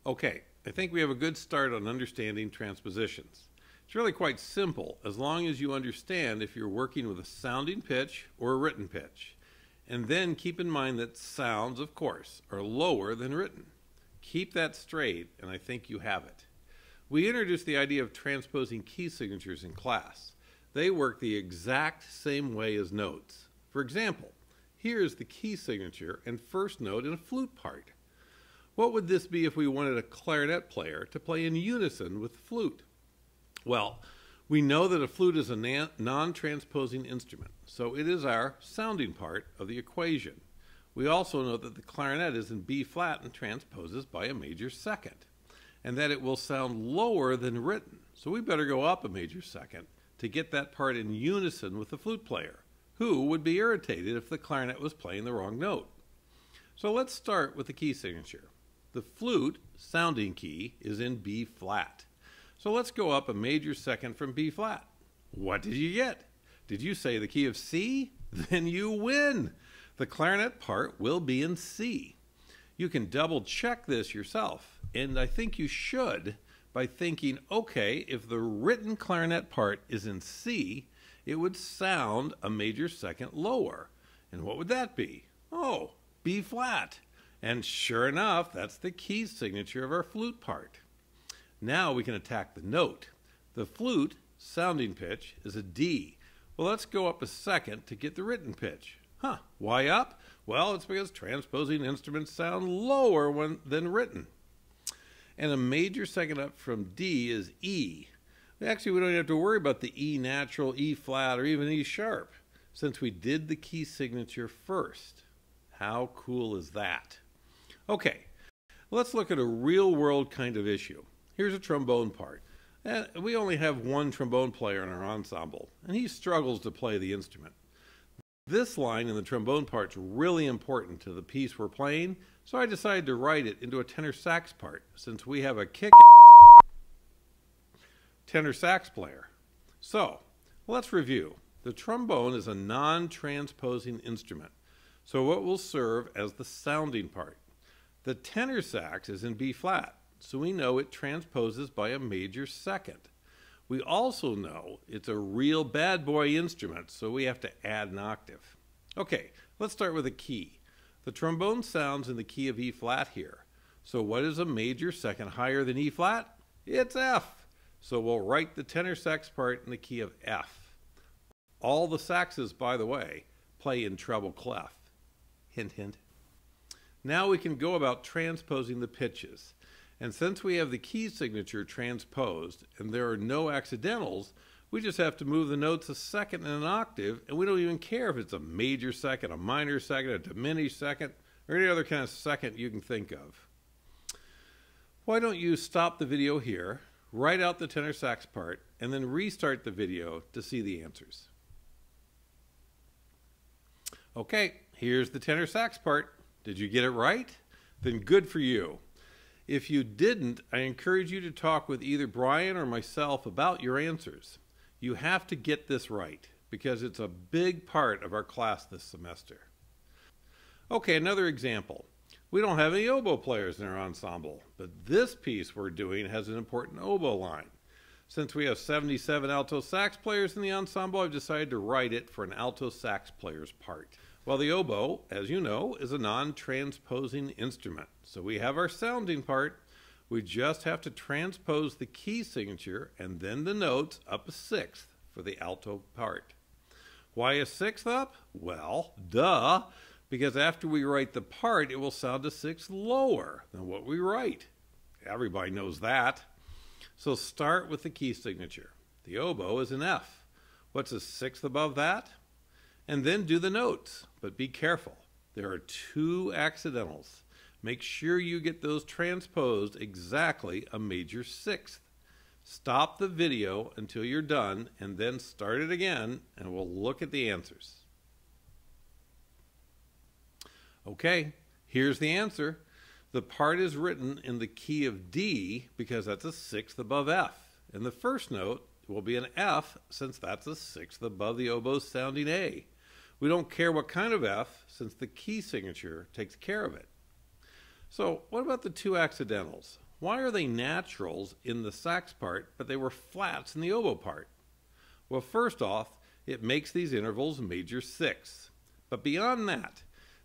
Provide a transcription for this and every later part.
Okay, I think we have a good start on understanding transpositions. It's really quite simple as long as you understand if you're working with a sounding pitch or a written pitch. And then keep in mind that sounds, of course, are lower than written. Keep that straight, and I think you have it. We introduced the idea of transposing key signatures in class. They work the exact same way as notes. For example, here is the key signature and first note in a flute part. What would this be if we wanted a clarinet player to play in unison with the flute? Well, we know that a flute is a non-transposing instrument, so it is our sounding part of the equation. We also know that the clarinet is in B flat and transposes by a major second, and that it will sound lower than written, so we better go up a major second to get that part in unison with the flute player, who would be irritated if the clarinet was playing the wrong note. So let's start with the key signature. The flute sounding key is in B flat. So let's go up a major second from B flat. What did you get? Did you say the key of C? Then you win. The clarinet part will be in C. You can double check this yourself, and I think you should by thinking, okay, if the written clarinet part is in C, it would sound a major second lower. And what would that be? Oh, B flat. And sure enough, that's the key signature of our flute part. Now we can attack the note. The flute sounding pitch is a D. Well, let's go up a second to get the written pitch. Why up? Well, it's because transposing instruments sound lower than written. And a major second up from D is E. Actually, we don't have to worry about the E natural, E flat, or even E sharp, since we did the key signature first. How cool is that? Okay, let's look at a real-world kind of issue. Here's a trombone part. We only have one trombone player in our ensemble, and he struggles to play the instrument. This line in the trombone part's really important to the piece we're playing, so I decided to write it into a tenor sax part, since we have a tenor sax player. So, let's review. The trombone is a non-transposing instrument, so it will serve as the sounding part. The tenor sax is in B flat, so we know it transposes by a major second. We also know it's a real bad boy instrument, so we have to add an octave. Okay, let's start with a key. The trombone sounds in the key of E flat here. So what is a major second higher than E flat? It's F. So we'll write the tenor sax part in the key of F. All the saxes, by the way, play in treble clef. Hint, hint. Now we can go about transposing the pitches. And since we have the key signature transposed and there are no accidentals, we just have to move the notes a second in an octave, and we don't even care if it's a major second, a minor second, a diminished second, or any other kind of second you can think of. Why don't you stop the video here, write out the tenor sax part, and then restart the video to see the answers. Okay, here's the tenor sax part. Did you get it right? Then good for you. If you didn't, I encourage you to talk with either Brian or myself about your answers. You have to get this right because it's a big part of our class this semester. Okay, another example. We don't have any oboe players in our ensemble, but this piece we're doing has an important oboe line. Since we have 77 alto sax players in the ensemble, I've decided to write it for an alto sax player's part. Well, the oboe, as you know, is a non-transposing instrument. So we have our sounding part. We just have to transpose the key signature and then the notes up a sixth for the alto part. Why a sixth up? Well, duh, because after we write the part, it will sound a sixth lower than what we write. Everybody knows that. So start with the key signature. The oboe is an F. What's a sixth above that? And then do the notes, but be careful. There are two accidentals. Make sure you get those transposed exactly a major sixth. Stop the video until you're done and then start it again and we'll look at the answers. Okay, here's the answer. The part is written in the key of D because that's a sixth above F. And the first note will be an F since that's a sixth above the oboe sounding A. We don't care what kind of F since the key signature takes care of it. So what about the two accidentals? why are they naturals in the sax part, but they were flats in the oboe part? Well, first off, it makes these intervals major sixths. But beyond that,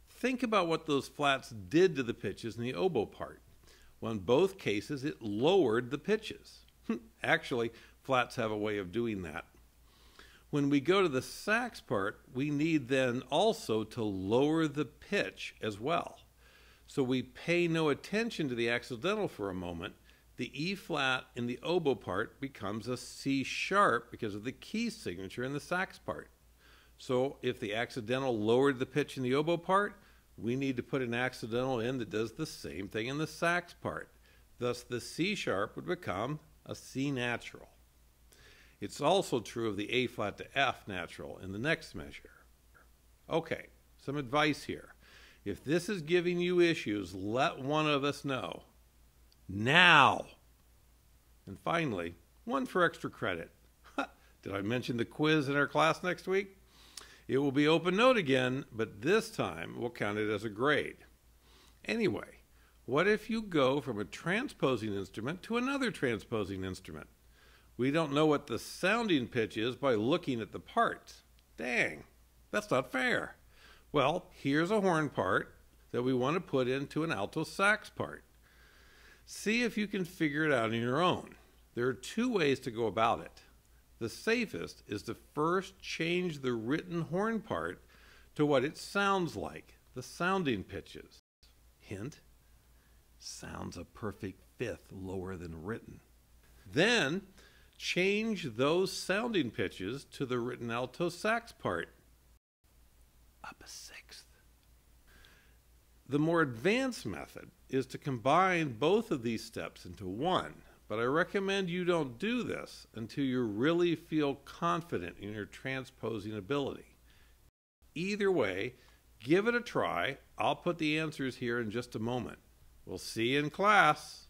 think about what those flats did to the pitches in the oboe part. Well, in both cases, it lowered the pitches. Actually, flats have a way of doing that. When we go to the sax part, we need then also to lower the pitch as well. So we pay no attention to the accidental for a moment. The E flat in the oboe part becomes a C sharp because of the key signature in the sax part. So if the accidental lowered the pitch in the oboe part, we need to put an accidental in that does the same thing in the sax part. Thus the C sharp would become a C natural. It's also true of the A flat to F natural in the next measure. Okay, some advice here. If this is giving you issues, let one of us know. Now! And finally, one for extra credit. Did I mention the quiz in our class next week? It will be open note again, but this time we'll count it as a grade. Anyway, what if you go from a transposing instrument to another transposing instrument? We don't know what the sounding pitch is by looking at the parts. Dang, that's not fair. Well, here's a horn part that we want to put into an alto sax part. See if you can figure it out on your own. There are two ways to go about it. The safest is to first change the written horn part to what it sounds like, the sounding pitches. Hint, sounds a perfect fifth lower than written. Then change those sounding pitches to the written alto sax part, up a sixth. The more advanced method is to combine both of these steps into one, but I recommend you don't do this until you really feel confident in your transposing ability. Either way, give it a try. I'll put the answers here in just a moment. We'll see you in class.